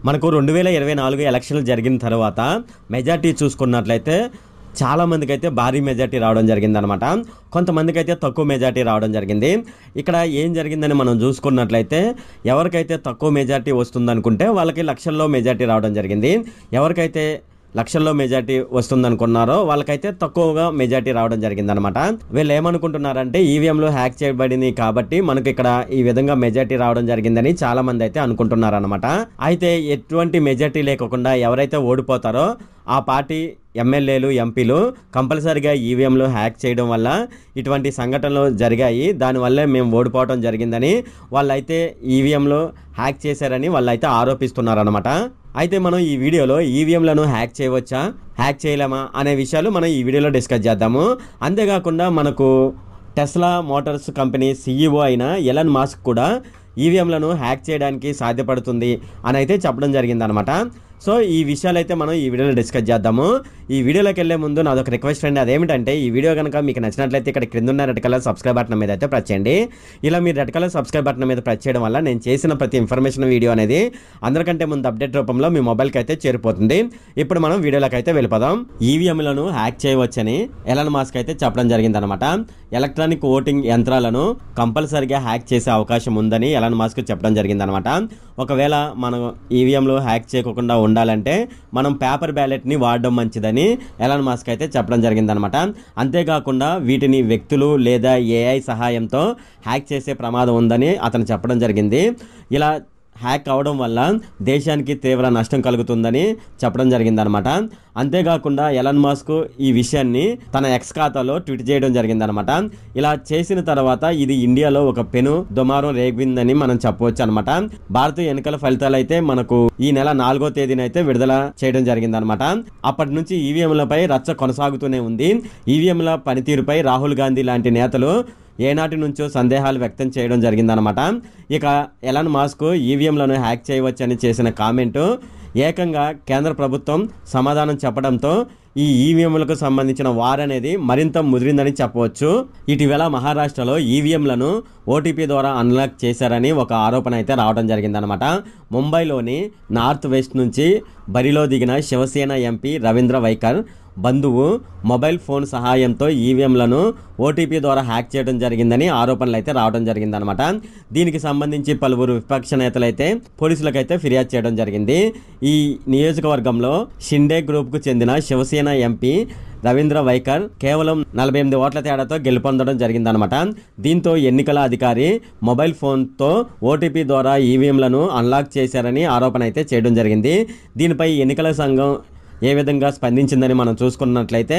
మనకు 2024 ఎలక్షన్లు జరిగిన తర్వాత మెజార్టీ చూసుకున్నట్లయితే చాలామందికి అయితే భారీ మెజార్టీ రావడం జరిగిందనమాట. కొంతమందికి అయితే తక్కువ మెజార్టీ రావడం జరిగింది. ఇక్కడ ఏం జరిగిందని మనం చూసుకున్నట్లయితే ఎవరికైతే తక్కువ మెజార్టీ వస్తుందనుకుంటే వాళ్ళకి లక్షల్లో మెజార్టీ రావడం జరిగింది. ఎవరికైతే లక్షల్లో మెజార్టీ వస్తుందనుకున్నారో వాళ్ళకైతే తక్కువగా మెజార్టీ రావడం జరిగిందనమాట. వీళ్ళు ఏమనుకుంటున్నారంటే ఈవీఎంలు హ్యాక్ చేయబడింది కాబట్టి మనకి ఇక్కడ ఈ విధంగా మెజార్టీ రావడం జరిగిందని చాలా మంది అయితే అనుకుంటున్నారనమాట. అయితే ఎటువంటి మెజార్టీ లేకుండా ఎవరైతే ఓడిపోతారో ఆ పార్టీ ఎమ్మెల్యేలు ఎంపీలు కంపల్సరీగా ఈవీఎంలు హ్యాక్ చేయడం వల్ల ఇటువంటి సంఘటనలు జరిగాయి, దానివల్లే మేము ఓడిపోవడం జరిగిందని వాళ్ళైతే ఈవీఎంలు హ్యాక్ చేశారని వాళ్ళైతే ఆరోపిస్తున్నారనమాట. అయితే మనం ఈ వీడియోలో ఈవీఎంలను హ్యాక్ చేయవచ్చా, హ్యాక్ చేయలేమా అనే విషయాలు మనం ఈ వీడియోలో డిస్కస్ చేద్దాము. అంతేకాకుండా మనకు టెస్లా మోటార్స్ కంపెనీ CEO అయిన ఎలన్ మాస్క్ కూడా ఈవీఎంలను హ్యాక్ చేయడానికి సాధ్యపడుతుంది అని అయితే చెప్పడం జరిగిందనమాట. సో ఈ విషయాలు అయితే మనం ఈ వీడియోలో డిస్కస్ చేద్దాము. ఈ వీడియోలోకి వెళ్ళే ముందు నాదొక రిక్వెస్ట్ అండి, అదేమిటంటే ఈ వీడియో కనుక మీకు నచ్చినట్లయితే ఇక్కడ క్రింద ఉన్న రెడ్ కలర్ సబ్స్క్రైబ్ బటన్ మీద అయితే ప్రెస్ చేయండి. ఇలా మీరు రెడ్ కలర్ సబ్స్క్రైబ్ బటన్ మీద ప్రెస్ చేయడం వల్ల నేను చేసిన ప్రతి ఇన్ఫర్మేషన్ వీడియో అనేది అందరికంటే ముందు అప్డేట్ రూపంలో మీ మొబైల్కి అయితే చేరిపోతుంది. ఇప్పుడు మనం వీడియోలోకి అయితే వెళ్ళిపోదాం. ఈవీఎంలను హ్యాక్ చేయవచ్చని ఎలన్ మాస్క్ అయితే చెప్పడం జరిగిందనమాట. ఎలక్ట్రానిక్ ఓటింగ్ యంత్రాలను కంపల్సరీగా హ్యాక్ చేసే అవకాశం ఉందని ఎలన్ మాస్క్ చెప్పడం జరిగిందనమాట. ఒకవేళ మనం ఈవీఎంలు హ్యాక్ చేయకుండా ఉండాలంటే మనం పేపర్ బ్యాలెట్ని వాడడం మంచిదని ఎలన్ మాస్క్ అయితే చెప్పడం జరిగిందనమాట. అంతేకాకుండా వీటిని వ్యక్తులు లేదా AI సహాయంతో హ్యాక్ చేసే ప్రమాదం ఉందని అతను చెప్పడం జరిగింది. ఇలా హ్యాక్ అవడం వల్ల దేశానికి తీవ్ర నష్టం కలుగుతుందని చెప్పడం జరిగిందనమాట. అంతేకాకుండా ఎలన్ మాస్క్ ఈ విషయాన్ని తన ఎక్స్ ఖాతాలో ట్వీట్ చేయడం జరిగిందనమాట. ఇలా చేసిన తర్వాత ఇది ఇండియాలో ఒక పెను దుమారం రేగిందని మనం చెప్పవచ్చు అనమాట. భారత ఎన్నికల ఫలితాలు అయితే మనకు ఈ నెల 4వ తేదీన అయితే విడుదల చేయడం జరిగిందనమాట. అప్పటి నుంచి ఈవీఎంలపై రచ్చ కొనసాగుతూనే ఉంది. ఈవీఎంల పనితీరుపై రాహుల్ గాంధీ లాంటి నేతలు ఏనాటి నుంచో సందేహాలు వ్యక్తం చేయడం జరిగిందనమాట. ఇక ఎలన్ మాస్క్ ఈవీఎంలను హ్యాక్ చేయవచ్చని చేసిన కామెంటు ఏకంగా కేంద్ర ప్రభుత్వం సమాధానం చెప్పడంతో ఈ ఈవీఎంలకు సంబంధించిన వార్ అనేది మరింత ముదిరిందని చెప్పవచ్చు. ఇటీవల మహారాష్ట్రలో ఈవీఎంలను OTP ద్వారా అన్లాక్ చేశారని ఒక ఆరోపణ అయితే రావడం జరిగిందనమాట. ముంబైలోని నార్త్ వెస్ట్ నుంచి బరిలో దిగిన శివసేన ఎంపీ రవీంద్ర వైకర్ బంధువు మొబైల్ ఫోన్ సహాయంతో ఈవీఎంలను OTP ద్వారా హ్యాక్ చేయడం జరిగిందని ఆరోపణలు అయితే రావడం జరిగిందనమాట. దీనికి సంబంధించి పలువురు విపక్ష నేతలైతే పోలీసులకైతే ఫిర్యాదు చేయడం జరిగింది. ఈ నియోజకవర్గంలో షిండే గ్రూప్కు చెందిన శివసేన ఎంపీ రవీంద్ర వైకర్ కేవలం 48 ఓట్ల తేడాతో గెలుపొందడం జరిగిందనమాట. దీంతో ఎన్నికల అధికారి మొబైల్ ఫోన్తో OTP ద్వారా ఈవీఎంలను అన్లాక్ చేశారని ఆరోపణ అయితే చేయడం జరిగింది. దీనిపై ఎన్నికల సంఘం ఏ విధంగా స్పందించిందని మనం చూసుకున్నట్లయితే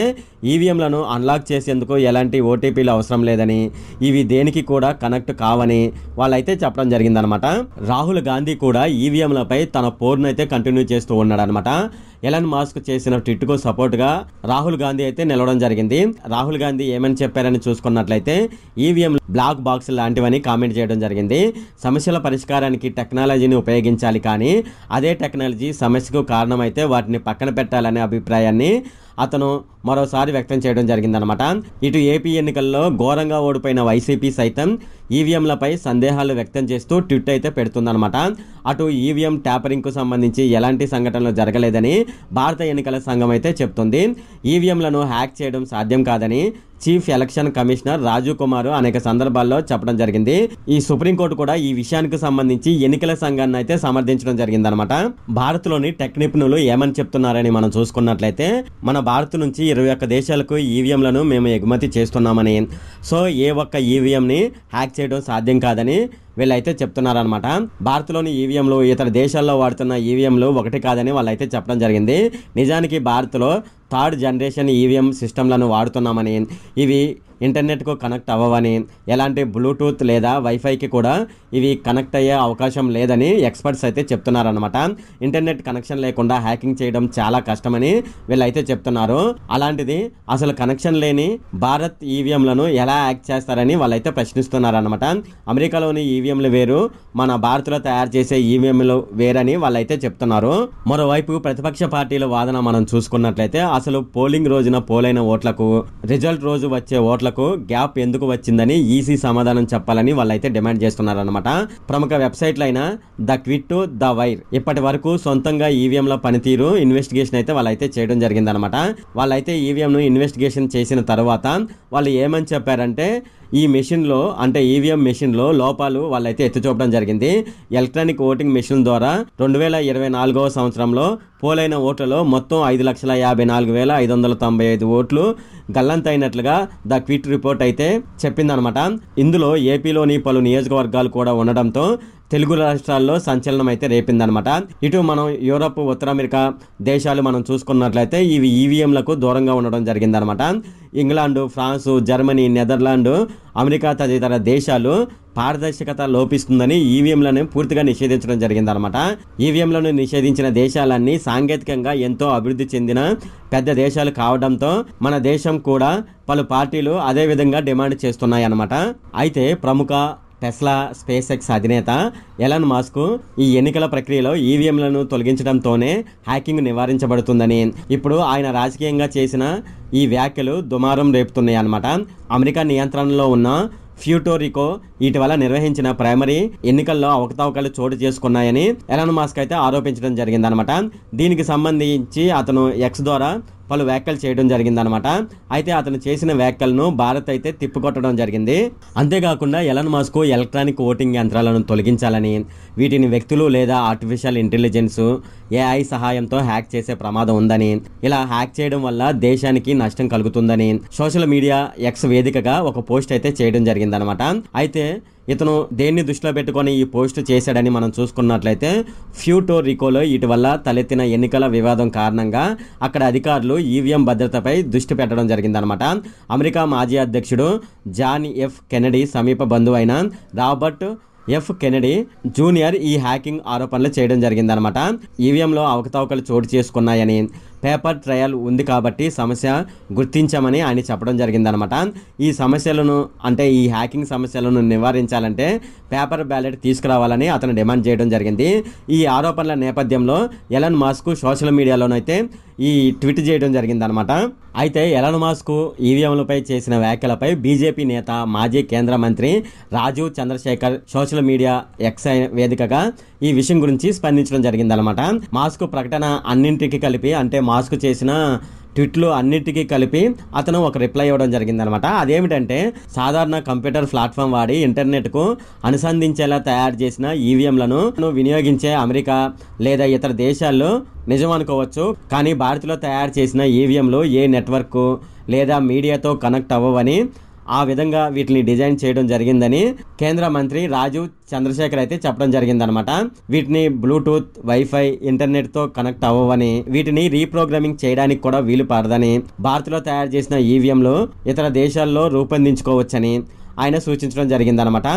ఈవీఎంలను అన్లాక్ చేసేందుకు ఎలాంటి OTPలు అవసరం లేదని, ఇవి దేనికి కూడా కనెక్ట్ కావని వాళ్ళైతే చెప్పడం జరిగిందనమాట. రాహుల్ గాంధీ కూడా ఈవీఎంలపై తన పోరును అయితే కంటిన్యూ చేస్తూ ఉన్నాడనమాట. ఎలన్ మాస్క్ చేసిన ట్వీట్కు సపోర్ట్గా రాహుల్ గాంధీ అయితే నిలవడం జరిగింది. రాహుల్ గాంధీ ఏమని చెప్పారని చూసుకున్నట్లయితే ఈవీఎం బ్లాక్ బాక్స్ లాంటివని కామెంట్ చేయడం జరిగింది. సమస్యల పరిష్కారానికి టెక్నాలజీని ఉపయోగించాలి, కానీ అదే టెక్నాలజీ సమస్యకు కారణమైతే వాటిని పక్కన పెట్టాలనే అభిప్రాయాన్ని అతను మరోసారి వ్యక్తం చేయడం జరిగిందనమాట. ఇటు ఏపీ ఎన్నికల్లో ఘోరంగా ఓడిపోయిన వైసీపీ సైతం ఈవీఎంలపై సందేహాలు వ్యక్తం చేస్తూ ట్వీట్ అయితే పెడుతుందనమాట. అటు ఈవీఎం ట్యాపరింగ్కు సంబంధించి ఎలాంటి సంఘటనలు జరగలేదని భారత ఎన్నికల సంఘం అయితే చెప్తుంది. ఈవీఎంలను హ్యాక్ చేయడం సాధ్యం కాదని chief election commissioner Rajiv Kumar అనేక సందర్భాల్లో చెప్పడం జరిగింది. ఈ సుప్రీంకోర్టు కూడా ఈ విషయానికి సంబంధించి ఎన్నికల సంఘాన్ని అయితే సమర్థించడం జరిగిందనమాట. భారత్లోని టెక్ నిపుణులు ఏమని చెప్తున్నారని మనం చూసుకున్నట్లయితే మన భారత్ నుంచి 21 దేశాలకు ఈవీఎంలను మేము ఎగుమతి చేస్తున్నామని, సో ఏ ఒక్క ఈవీఎంని హ్యాక్ చేయడం సాధ్యం కాదని వీళ్ళైతే చెప్తున్నారనమాట. భారత్లోని ఈవీఎంలు ఇతర దేశాల్లో వాడుతున్న ఈవీఎంలు ఒకటి కాదని వాళ్ళైతే చెప్పడం జరిగింది. నిజానికి భారత్లో 3rd జనరేషన్ ఈవీఎం సిస్టంలను వాడుతున్నామని, ఇవి ఇంటర్నెట్కు కనెక్ట్ అవ్వవని, ఎలాంటి బ్లూటూత్ లేదా వైఫైకి కూడా ఇవి కనెక్ట్ అయ్యే అవకాశం లేదని ఎక్స్పర్ట్స్ అయితే చెప్తున్నారనమాట. ఇంటర్నెట్ కనెక్షన్ లేకుండా హ్యాకింగ్ చేయడం చాలా కష్టమని వీళ్ళైతే చెప్తున్నారు. అలాంటిది అసలు కనెక్షన్ లేని భారత్ ఈవీఎంలను ఎలా హ్యాక్ చేస్తారని వాళ్ళైతే ప్రశ్నిస్తున్నారనమాట. అమెరికాలోని ఈవీఎం ఈవీఎంలు వేరు, మన భారత్లో తయారు చేసే ఈవీఎంలు వేరని వాళ్ళైతే చెప్తున్నారు. మరోవైపు ప్రతిపక్ష పార్టీల వాదన మనం చూసుకున్నట్లయితే అసలు పోలింగ్ రోజున పోలైన ఓట్లకు రిజల్ట్ రోజు వచ్చే ఓట్లకు గ్యాప్ ఎందుకు వచ్చిందని ఈసీ సమాధానం చెప్పాలని వాళ్ళైతే డిమాండ్ చేస్తున్నారన్నమాట. ప్రముఖ వెబ్సైట్లైన ద క్విట్, ద వైర్ ఇప్పటి వరకు సొంతంగా ఈవీఎంల పనితీరు ఇన్వెస్టిగేషన్ అయితే వాళ్ళైతే చేయడం జరిగిందనమాట. వాళ్ళైతే ఈవీఎంను ఇన్వెస్టిగేషన్ చేసిన తర్వాత వాళ్ళు ఏమని చెప్పారంటే ఈ మెషిన్లో అంటే ఈవీఎం మెషిన్లో లోపాలు వాళ్ళైతే ఎత్తి చూపడం జరిగింది. ఎలక్ట్రానిక్ ఓటింగ్ మెషిన్ ద్వారా 2024వ సంవత్సరంలో పోలైన ఓట్లలో మొత్తం 5,54,595 ఓట్లు గల్లంతైనట్లుగా ద క్విట్ రిపోర్ట్ అయితే చెప్పిందనమాట. ఇందులో ఏపీలోని పలు నియోజకవర్గాలు కూడా ఉండడంతో తెలుగు రాష్ట్రాల్లో సంచలనం అయితే రేపిందనమాట. ఇటు మనం యూరప్, ఉత్తర అమెరికా దేశాలు మనం చూసుకున్నట్లయితే ఇవి ఈవీఎంలకు దూరంగా ఉండడం జరిగిందనమాట. England, France, Germany, Netherland, America తదితర దేశాలు పారదర్శకత లోపిస్తుందని ఈవీఎంలను పూర్తిగా నిషేధించడం జరిగిందనమాట. ఈవీఎంలను నిషేధించిన దేశాలన్నీ సాంకేతికంగా ఎంతో అభివృద్ధి చెందిన పెద్ద దేశాలు కావడంతో మన దేశం కూడా పలు పార్టీలు అదే విధంగా డిమాండ్ చేస్తున్నాయి అన్నమాట. అయితే ప్రముఖ టెస్లా, స్పేస్ ఎక్స్ అధినేత ఎలాన్ మస్క్ ఈ ఎన్నికల ప్రక్రియలో ఈవీఎంలను తొలగించడంతోనే హ్యాకింగ్ నివారించబడుతుందని ఇప్పుడు ఆయన రాజకీయంగా చేసిన ఈ వ్యాఖ్యలు దుమారం రేపుతున్నాయి అన్నమాట. అమెరికా నియంత్రణలో ఉన్న ప్యూర్టోరికో ఇటీవల నిర్వహించిన ప్రైమరీ ఎన్నికల్లో అవకతవకలు చోటు చేసుకున్నాయని ఎలాన్ మస్క్ అయితే ఆరోపించడం జరిగిందనమాట. దీనికి సంబంధించి అతను ఎక్స్ ద్వారా పలు వ్యాఖ్యలు చేయడం జరిగిందనమాట. అయితే అతను చేసిన వ్యాఖ్యలను భారత్ అయితే తిప్పికొట్టడం జరిగింది. అంతేకాకుండా ఎలాన్ మస్క్ ఎలక్ట్రానిక్ ఓటింగ్ యంత్రాలను తొలగించాలని, వీటిని వ్యక్తులు లేదా ఆర్టిఫిషియల్ ఇంటెలిజెన్స్ ఏఐ సహాయంతో హ్యాక్ చేసే ప్రమాదం ఉందని, ఇలా హ్యాక్ చేయడం వల్ల దేశానికి నష్టం కలుగుతుందని సోషల్ మీడియా ఎక్స్ వేదికగా ఒక పోస్ట్ అయితే చేయడం జరిగిందనమాట. అయితే ఇతను దేన్ని దృష్టిలో పెట్టుకొని ఈ పోస్ట్ చేశాడని మనం చూసుకున్నట్లయితే ప్యూర్టోరికోలో ఇటీవల తలెత్తిన ఎన్నికల వివాదం కారణంగా అక్కడ అధికారులు ఈవీఎం భద్రతపై దృష్టి పెట్టడం జరిగిందనమాట. అమెరికా మాజీ అధ్యక్షుడు జాన్ ఎఫ్ కెనడీ సమీప బంధువు అయిన రాబర్ట్ ఎఫ్ కెనడీ జూనియర్ ఈ హ్యాకింగ్ ఆరోపణలు చేయడం జరిగిందనమాట. ఈవీఎంలో అవకతవకలు చోటు చేసుకున్నాయని, పేపర్ ట్రయల్ ఉంది కాబట్టి సమస్య గుర్తించామని ఆయన చెప్పడం జరిగిందనమాట. ఈ సమస్యలను అంటే ఈ హ్యాకింగ్ సమస్యలను నివారించాలంటే పేపర్ బ్యాలెట్ తీసుకురావాలని అతను డిమాండ్ చేయడం జరిగింది. ఈ ఆరోపణల నేపథ్యంలో ఎలాన్ మస్క్ సోషల్ మీడియాలోనైతే ఈ ట్వీట్ చేయడం జరిగిందనమాట. అయితే ఎలాన్ మస్క్ ఈవీఎంలపై చేసిన వ్యాఖ్యలపై బీజేపీ నేత, మాజీ కేంద్ర మంత్రి Rajeev Chandrasekhar social media X వేదికగా ఈ విషయం గురించి స్పందించడం జరిగిందనమాట. మస్క్ ప్రకటన అన్నింటికి కలిపి అంటే మాస్క్ చేసిన ట్వీట్లు అన్నిటికీ కలిపి అతను ఒక రిప్లై ఇవ్వడం జరిగిందనమాట. అదేమిటంటే సాధారణ కంప్యూటర్ ప్లాట్ఫామ్ వాడి ఇంటర్నెట్కు అనుసంధించేలా తయారు చేసిన ఈవీఎంలను వినియోగించే అమెరికా లేదా ఇతర దేశాల్లో నిజం అనుకోవచ్చు, కానీ భారత్లో తయారు చేసిన ఈవీఎంలు ఏ నెట్వర్క్ లేదా మీడియాతో కనెక్ట్ అవ్వవని, ఆ విధంగా వీటిని డిజైన్ చేయడం జరిగిందని కేంద్ర మంత్రి రాజీవ్ చంద్రశేఖర్ అయితే చెప్పడం జరిగిందనమాట. వీటిని బ్లూటూత్, వైఫై, ఇంటర్నెట్తో కనెక్ట్ అవ్వవని, వీటిని రీప్రోగ్రామింగ్ చేయడానికి కూడా వీలు పడదని, భారత్లో తయారు చేసిన ఈవీఎంలు ఇతర దేశాల్లో రూపొందించుకోవచ్చని ఆయన సూచించడం జరిగిందనమాట.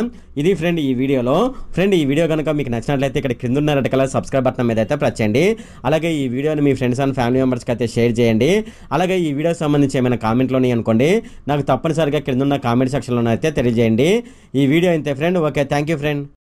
ఇది ఫ్రెండ్ ఈ వీడియోలో. ఫ్రెండ్ ఈ వీడియో కనుక మీకు నచ్చినట్లయితే ఇక్కడ కింద ఉన్న రెడ్ కలర్ సబ్స్క్రైబ్ బటన్ మీద అయితే ప్రెస్ చేయండి. అలాగే ఈ వీడియోని మీ ఫ్రెండ్స్ అండ్ ఫ్యామిలీ మెంబర్స్కి అయితే షేర్ చేయండి. అలాగే ఈ వీడియోకి సంబంధించి ఏమైనా కామెంట్లోని అనుకోండి, నాకు తప్పనిసరిగా కింద ఉన్న కామెంట్ సెక్షన్లో అయితే తెలియజేయండి. ఈ వీడియో ఇంతే friend. Okay, thank you friend.